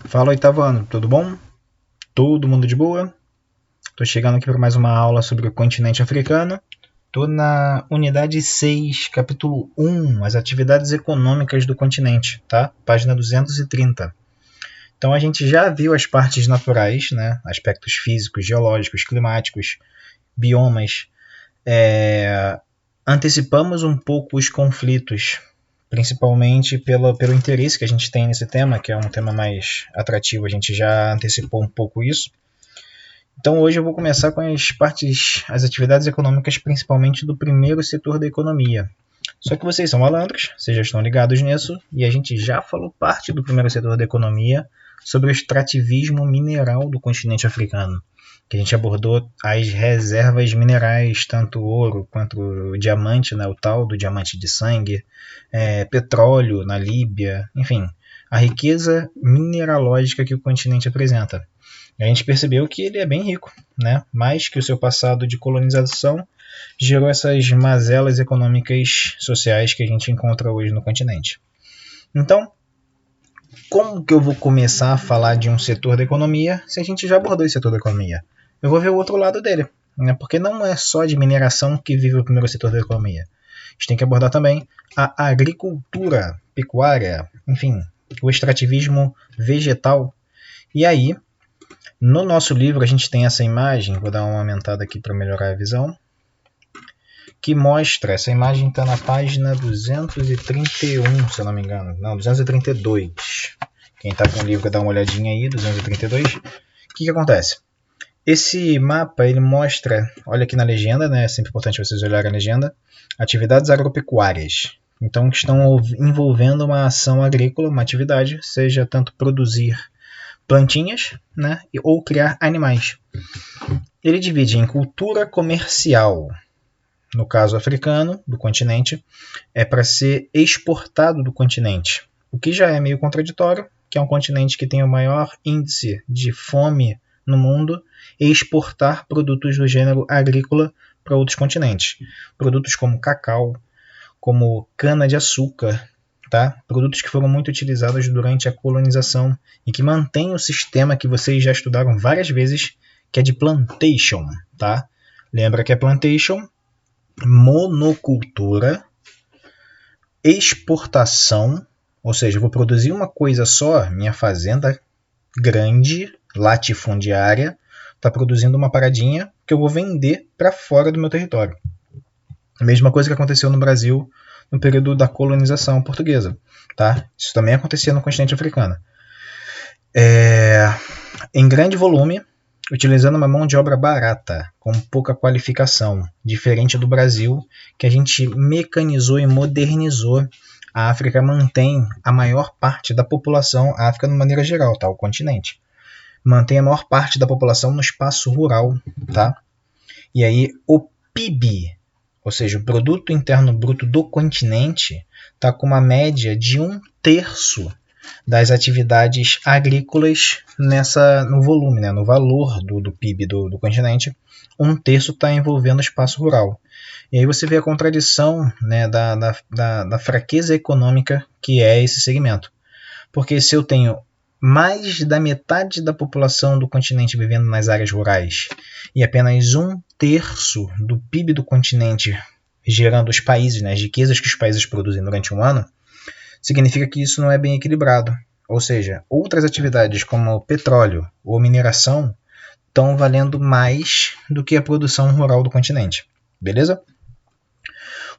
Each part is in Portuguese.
Fala, oitavo ano, tudo bom? Todo mundo de boa? Tô chegando aqui para mais uma aula sobre o continente africano. Tô na unidade 6, capítulo 1, as atividades econômicas do continente, tá? Página 230. Então a gente já viu as partes naturais, né? Aspectos físicos, geológicos, climáticos, biomas. Antecipamos um pouco os conflitos, principalmente pelo interesse que a gente tem nesse tema, que é um tema mais atrativo. A gente já antecipou um pouco isso. Então hoje eu vou começar com as atividades econômicas, principalmente do primeiro setor da economia. Só que vocês são malandros, vocês já estão ligados nisso, e a gente já falou parte do primeiro setor da economia sobre o extrativismo mineral do continente africano, que a gente abordou as reservas minerais, tanto ouro quanto o diamante, né, o tal do diamante de sangue, petróleo na Líbia, enfim, a riqueza mineralógica que o continente apresenta. A gente percebeu que ele é bem rico, né? Mais que o seu passado de colonização gerou essas mazelas econômicas sociais que a gente encontra hoje no continente. Então, como que eu vou começar a falar de um setor da economia se a gente já abordou esse setor da economia? Eu vou ver o outro lado dele, né? Porque não é só de mineração que vive o primeiro setor da economia. A gente tem que abordar também a agricultura, pecuária, enfim, o extrativismo vegetal. E aí, no nosso livro a gente tem essa imagem, vou dar uma aumentada aqui para melhorar a visão, que mostra, essa imagem está na página 231, se eu não me engano, não, 232. Quem está com o livro dá uma olhadinha aí, 232. O que acontece? Esse mapa ele mostra, olha aqui na legenda, né? É sempre importante vocês olharem a legenda, atividades agropecuárias. Então, que estão envolvendo uma ação agrícola, uma atividade, seja tanto produzir plantinhas, né, ou criar animais. Ele divide em cultura comercial, no caso africano, do continente, é para ser exportado do continente, o que já é meio contraditório, que é um continente que tem o maior índice de fome no mundo, e exportar produtos do gênero agrícola para outros continentes. Produtos como cacau, como cana-de-açúcar, tá? Produtos que foram muito utilizados durante a colonização e que mantêm o sistema que vocês já estudaram várias vezes, que é de plantation, tá? Lembra que é plantation, monocultura, exportação, ou seja, eu vou produzir uma coisa só, minha fazenda grande, latifundiária, está produzindo uma paradinha que eu vou vender para fora do meu território. A mesma coisa que aconteceu no Brasil no período da colonização portuguesa. Tá? Isso também acontecia no continente africano. Em grande volume, utilizando uma mão de obra barata, com pouca qualificação, diferente do Brasil, que a gente mecanizou e modernizou. A África mantém a maior parte da população, a África de maneira geral, tá? O continente, mantém a maior parte da população no espaço rural. Tá? E aí o PIB, ou seja, o Produto Interno Bruto do continente, está com uma média de 1/3 das atividades agrícolas no volume, né, no valor do PIB do continente. 1/3 está envolvendo o espaço rural. E aí você vê a contradição, né, da fraqueza econômica que é esse segmento. Porque se eu tenho mais da metade da população do continente vivendo nas áreas rurais e apenas 1/3 do PIB do continente gerando os países, né, as riquezas que os países produzem durante um ano, significa que isso não é bem equilibrado. Ou seja, outras atividades como petróleo ou mineração estão valendo mais do que a produção rural do continente. Beleza?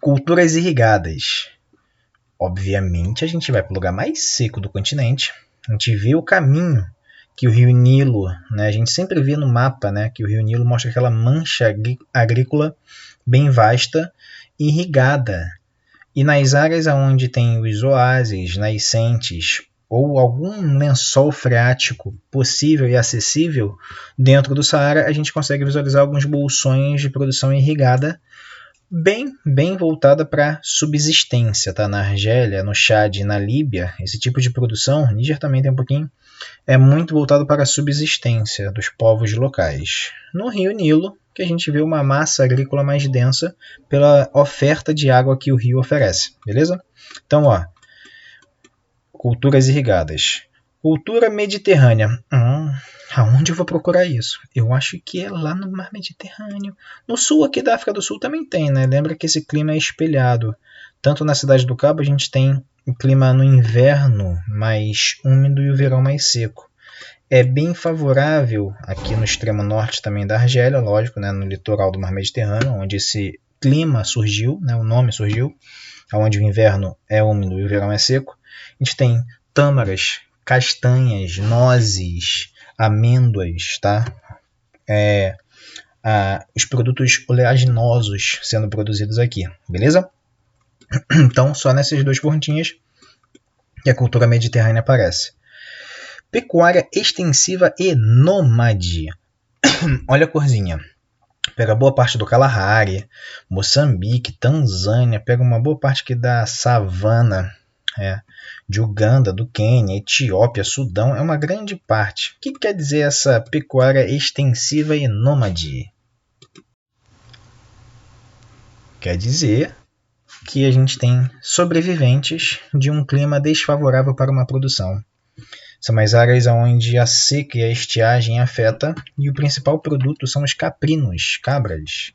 Culturas irrigadas. Obviamente a gente vai para o lugar mais seco do continente. A gente vê o caminho que o rio Nilo, né, a gente sempre vê no mapa, né, que o rio Nilo mostra aquela mancha agrícola bem vasta, irrigada. E nas áreas onde tem os oásis, nascentes ou algum lençol freático possível e acessível dentro do Saara, a gente consegue visualizar alguns bolsões de produção irrigada bem voltada para subsistência. Tá? Na Argélia, no Chad e na Líbia, esse tipo de produção, Níger também tem um pouquinho, é muito voltado para a subsistência dos povos locais. No rio Nilo, que a gente vê uma massa agrícola mais densa pela oferta de água que o rio oferece, beleza? Então, ó, culturas irrigadas. Cultura mediterrânea. Aonde eu vou procurar isso? Eu acho que é lá no mar Mediterrâneo. No sul aqui da África do Sul também tem, né? Lembra que esse clima é espelhado. Tanto na cidade do Cabo a gente tem o clima no inverno mais úmido e o verão mais seco. É bem favorável aqui no extremo norte também da Argélia, lógico, né? No litoral do mar Mediterrâneo, onde esse clima surgiu, né? O nome surgiu, onde o inverno é úmido e o verão é seco. A gente tem tâmaras, castanhas, nozes, amêndoas, tá? Os produtos oleaginosos sendo produzidos aqui, beleza? Então, só nessas duas pontinhas que a cultura mediterrânea aparece. Pecuária extensiva e nômade. Olha a corzinha. Pega boa parte do Kalahari, Moçambique, Tanzânia, pega uma boa parte aqui da savana, de Uganda, do Quênia, Etiópia, Sudão, é uma grande parte. O que quer dizer essa pecuária extensiva e nômade? Quer dizer que a gente tem sobreviventes de um clima desfavorável para uma produção. São as áreas onde a seca e a estiagem afeta, e o principal produto são os caprinos, cabras.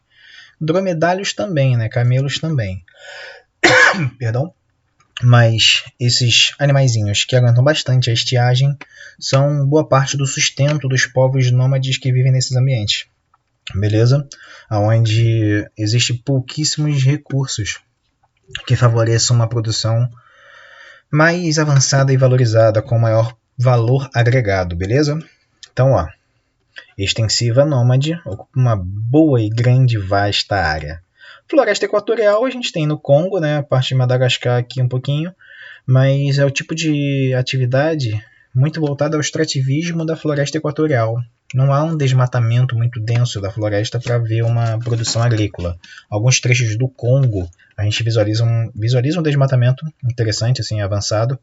Dromedários também, né? Camelos também. Perdão. Mas esses animaizinhos que aguentam bastante a estiagem são boa parte do sustento dos povos nômades que vivem nesses ambientes. Beleza? Onde existem pouquíssimos recursos que favoreçam uma produção mais avançada e valorizada, com maior valor agregado, beleza? Então, extensiva nômade ocupa uma boa e grande vasta área. Floresta equatorial a gente tem no Congo, né, a parte de Madagascar aqui um pouquinho, mas é o tipo de atividade muito voltada ao extrativismo da floresta equatorial. Não há um desmatamento muito denso da floresta para ver uma produção agrícola. Alguns trechos do Congo a gente visualiza um desmatamento interessante, assim, avançado,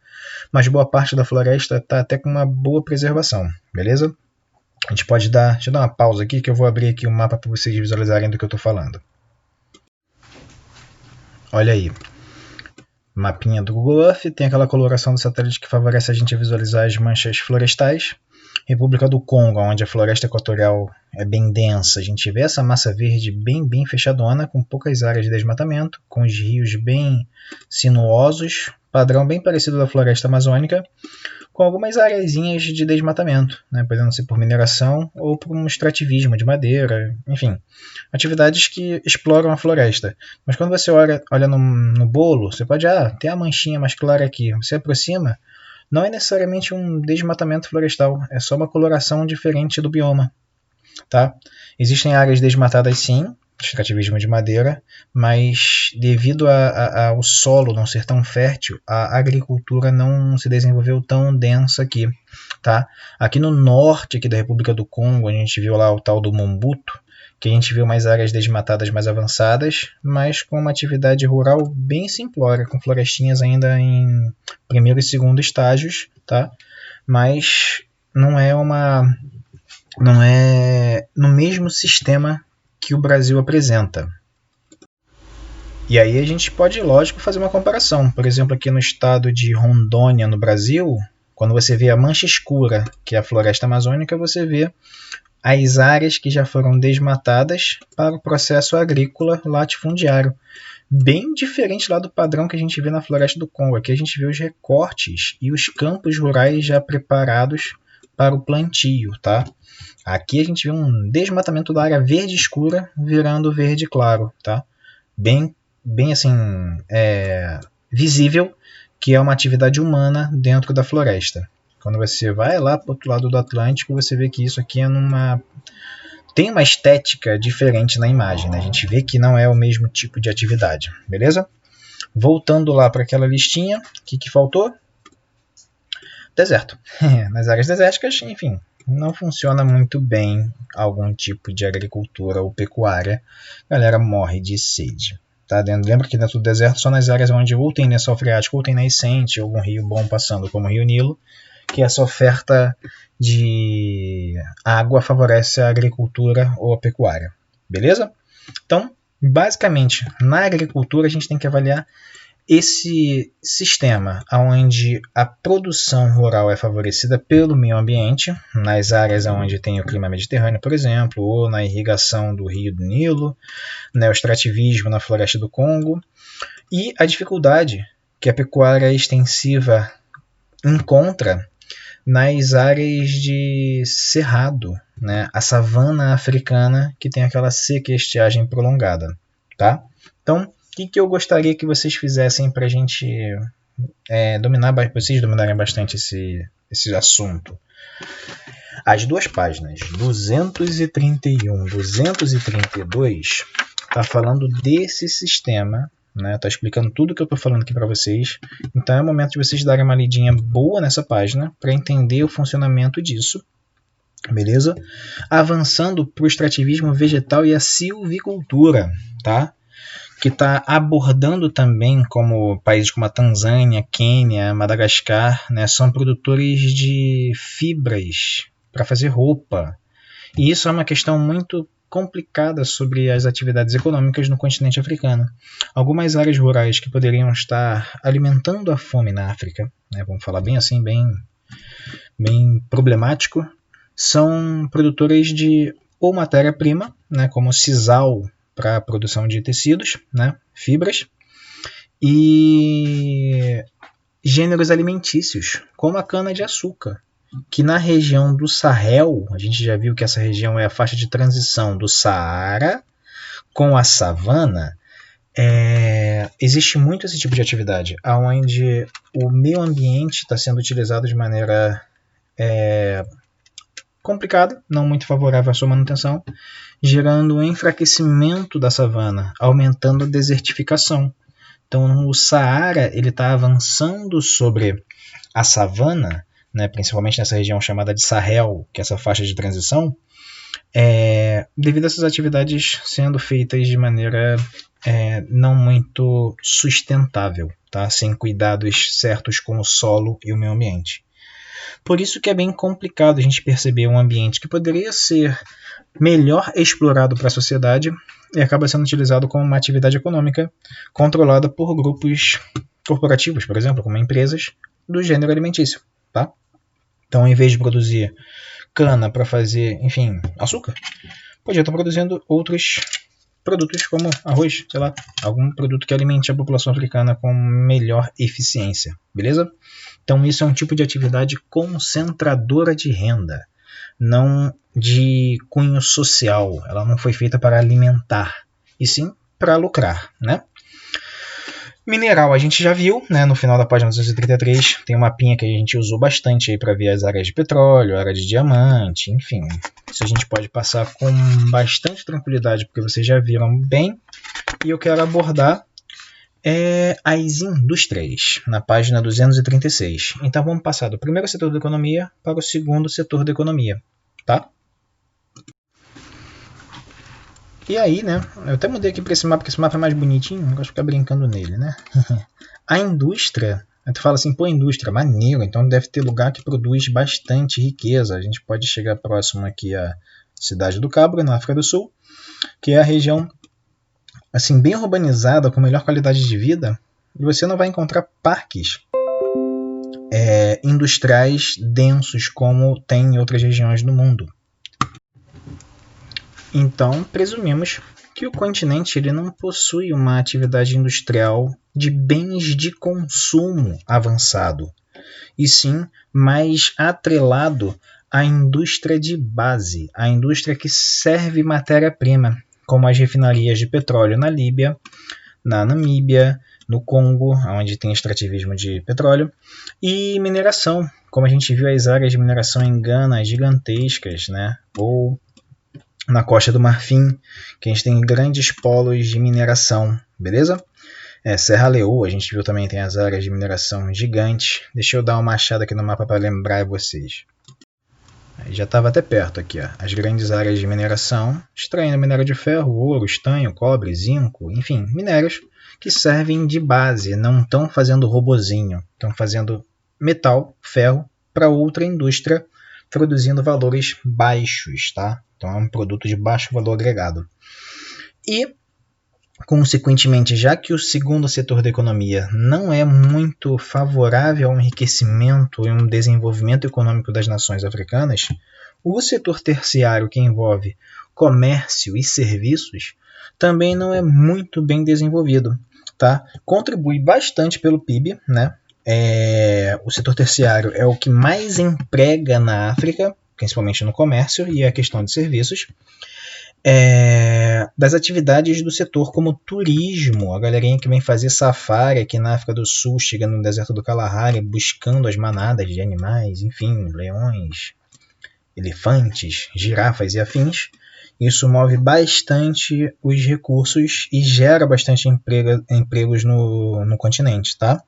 mas boa parte da floresta está até com uma boa preservação, beleza? A gente pode deixa eu dar uma pausa aqui que eu vou abrir aqui o mapa para vocês visualizarem do que eu estou falando. Olha aí, mapinha do Google Earth, tem aquela coloração do satélite que favorece a gente a visualizar as manchas florestais. República do Congo, onde a floresta equatorial é bem densa, a gente vê essa massa verde bem fechadona, com poucas áreas de desmatamento, com os rios bem sinuosos, padrão bem parecido da floresta amazônica, com algumas areazinhas de desmatamento, né, podendo ser por mineração ou por um extrativismo de madeira, enfim, atividades que exploram a floresta. Mas quando você olha no bolo, você pode, tem a manchinha mais clara aqui, você aproxima, não é necessariamente um desmatamento florestal, é só uma coloração diferente do bioma. Tá? Existem áreas desmatadas sim, extrativismo de madeira, mas devido ao solo não ser tão fértil, a agricultura não se desenvolveu tão densa aqui. Tá? Aqui no norte aqui da República do Congo, a gente viu lá o tal do Mombuto, que a gente viu mais áreas desmatadas mais avançadas, mas com uma atividade rural bem simplória, com florestinhas ainda em primeiro e segundo estágios, tá? Mas não é no mesmo sistema que o Brasil apresenta. E aí a gente pode, lógico, fazer uma comparação. Por exemplo, aqui no estado de Rondônia, no Brasil, quando você vê a mancha escura, que é a floresta amazônica, você vê as áreas que já foram desmatadas para o processo agrícola latifundiário. Bem diferente lá do padrão que a gente vê na floresta do Congo. Aqui a gente vê os recortes e os campos rurais já preparados para o plantio. Tá? Aqui a gente vê um desmatamento da área verde escura virando verde claro. Tá? Bem assim, visível que é uma atividade humana dentro da floresta. Quando você vai lá para o outro lado do Atlântico, você vê que isso aqui tem uma estética diferente na imagem. Né? A gente vê que não é o mesmo tipo de atividade. Beleza? Voltando lá para aquela listinha, o que faltou? Deserto. Nas áreas desérticas, enfim, não funciona muito bem algum tipo de agricultura ou pecuária. A galera morre de sede. Tá? Lembra que dentro do deserto só nas áreas onde ou tem lençol freático ou tem nascente, algum rio bom passando, como o Rio Nilo, que essa oferta de água favorece a agricultura ou a pecuária. Beleza? Então, basicamente, na agricultura a gente tem que avaliar esse sistema onde a produção rural é favorecida pelo meio ambiente, nas áreas onde tem o clima mediterrâneo, por exemplo, ou na irrigação do Rio do Nilo, né, o extrativismo na floresta do Congo, e a dificuldade que a pecuária extensiva encontra nas áreas de cerrado, né, a savana africana, que tem aquela seca e estiagem prolongada. Tá? Então, o que eu gostaria que vocês fizessem para a gente vocês dominarem bastante esse assunto? As duas páginas 231 e 232 está falando desse sistema, né? Tá explicando tudo o que eu estou falando aqui para vocês. Então é o momento de vocês darem uma lidinha boa nessa página para entender o funcionamento disso. Beleza? Avançando para o extrativismo vegetal e a silvicultura, tá? Que está abordando também como países como a Tanzânia, Quênia, Madagascar, né, são produtores de fibras para fazer roupa. E isso é uma questão muito complicada sobre as atividades econômicas no continente africano. Algumas áreas rurais que poderiam estar alimentando a fome na África, né, vamos falar bem assim, bem problemático, são produtores de ou matéria-prima, né, como sisal para a produção de tecidos, né, fibras, e gêneros alimentícios, como a cana-de-açúcar, que na região do Sahel, a gente já viu que essa região é a faixa de transição do Saara com a savana, existe muito esse tipo de atividade, onde o meio ambiente está sendo utilizado de maneira complicada, não muito favorável à sua manutenção, gerando um enfraquecimento da savana, aumentando a desertificação. Então, o Saara está avançando sobre a savana, né, principalmente nessa região chamada de Sahel, que é essa faixa de transição, devido a essas atividades sendo feitas de maneira não muito sustentável, tá? Sem cuidados certos com o solo e o meio ambiente. Por isso que é bem complicado a gente perceber um ambiente que poderia ser melhor explorado para a sociedade e acaba sendo utilizado como uma atividade econômica controlada por grupos corporativos, por exemplo, como empresas do gênero alimentício. Tá? Então, em vez de produzir cana para fazer, enfim, açúcar, podia estar produzindo outros produtos como arroz, sei lá, algum produto que alimente a população africana com melhor eficiência, beleza? Então isso é um tipo de atividade concentradora de renda, não de cunho social. Ela não foi feita para alimentar, e sim para lucrar, né? Mineral a gente já viu, né, no final da página 233, tem um mapinha que a gente usou bastante para ver as áreas de petróleo, área de diamante, enfim. Isso a gente pode passar com bastante tranquilidade, porque vocês já viram bem. E eu quero abordar as indústrias, na página 236. Então vamos passar do primeiro setor da economia para o segundo setor da economia, tá? E aí, né, eu até mudei aqui para esse mapa, porque esse mapa é mais bonitinho, eu gosto de ficar brincando nele, né? A indústria, tu fala assim, pô, indústria, maneiro, então deve ter lugar que produz bastante riqueza. A gente pode chegar próximo aqui à cidade do Cabo, na África do Sul, que é a região assim, bem urbanizada, com melhor qualidade de vida, e você não vai encontrar parques industriais densos como tem em outras regiões do mundo. Então, presumimos que o continente ele não possui uma atividade industrial de bens de consumo avançado, e sim mais atrelado à indústria de base, a indústria que serve matéria-prima, como as refinarias de petróleo na Líbia, na Namíbia, no Congo, onde tem extrativismo de petróleo, e mineração, como a gente viu as áreas de mineração em Gana gigantescas, né? Ou na Costa do Marfim, que a gente tem grandes polos de mineração, beleza? Serra Leoa, a gente viu também, tem as áreas de mineração gigantes. Deixa eu dar uma achada aqui no mapa para lembrar vocês. Já estava até perto aqui, ó. As grandes áreas de mineração, extraindo minério de ferro, ouro, estanho, cobre, zinco, enfim, minérios que servem de base, não estão fazendo robozinho, estão fazendo metal, ferro, para outra indústria, produzindo valores baixos, tá? Então é um produto de baixo valor agregado. E Consequentemente, já que o segundo setor da economia não é muito favorável ao enriquecimento e um desenvolvimento econômico das nações africanas, o setor terciário, que envolve comércio e serviços, também não é muito bem desenvolvido. Tá? Contribui bastante pelo PIB, né? O setor terciário é o que mais emprega na África, principalmente no comércio e a questão de serviços. Das atividades do setor como turismo, a galerinha que vem fazer safari aqui na África do Sul, chegando no deserto do Kalahari, buscando as manadas de animais, enfim, leões, elefantes, girafas e afins. Isso move bastante os recursos e gera bastante empregos no continente, tá?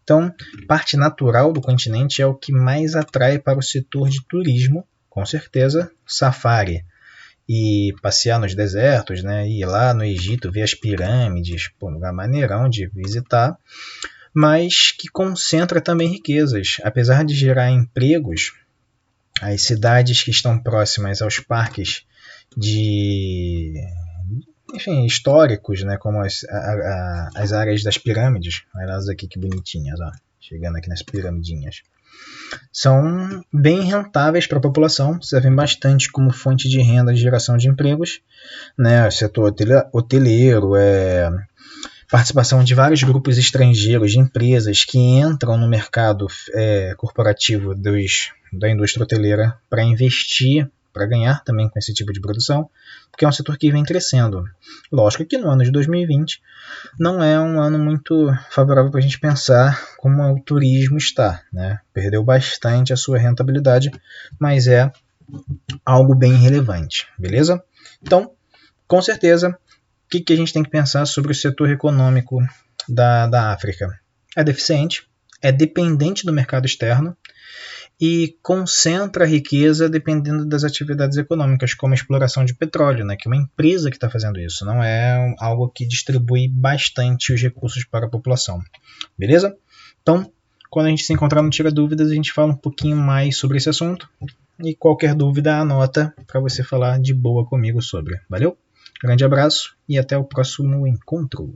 Então, parte natural do continente é o que mais atrai para o setor de turismo, com certeza, safari. E passear nos desertos, né? Ir lá no Egito, ver as pirâmides, um lugar maneirão de visitar, mas que concentra também riquezas. Apesar de gerar empregos, as cidades que estão próximas aos parques históricos, né, como as áreas das pirâmides, olha elas aqui que bonitinhas, ó, chegando aqui nas piramidinhas, são bem rentáveis para a população, servem bastante como fonte de renda e geração de empregos, né, o setor hoteleiro, participação de vários grupos estrangeiros de empresas que entram no mercado corporativo da indústria hoteleira para investir, para ganhar também com esse tipo de produção, porque é um setor que vem crescendo. Lógico que no ano de 2020 não é um ano muito favorável para a gente pensar como o turismo está, né? Perdeu bastante a sua rentabilidade, mas é algo bem relevante, beleza? Então, com certeza, o que a gente tem que pensar sobre o setor econômico da África? É deficiente, é dependente do mercado externo e concentra a riqueza dependendo das atividades econômicas, como a exploração de petróleo, né, que é uma empresa que está fazendo isso, não é algo que distribui bastante os recursos para a população. Beleza? Então, quando a gente se encontrar no Tira Dúvidas, a gente fala um pouquinho mais sobre esse assunto. E qualquer dúvida, anota para você falar de boa comigo sobre. Valeu? Grande abraço e até o próximo encontro.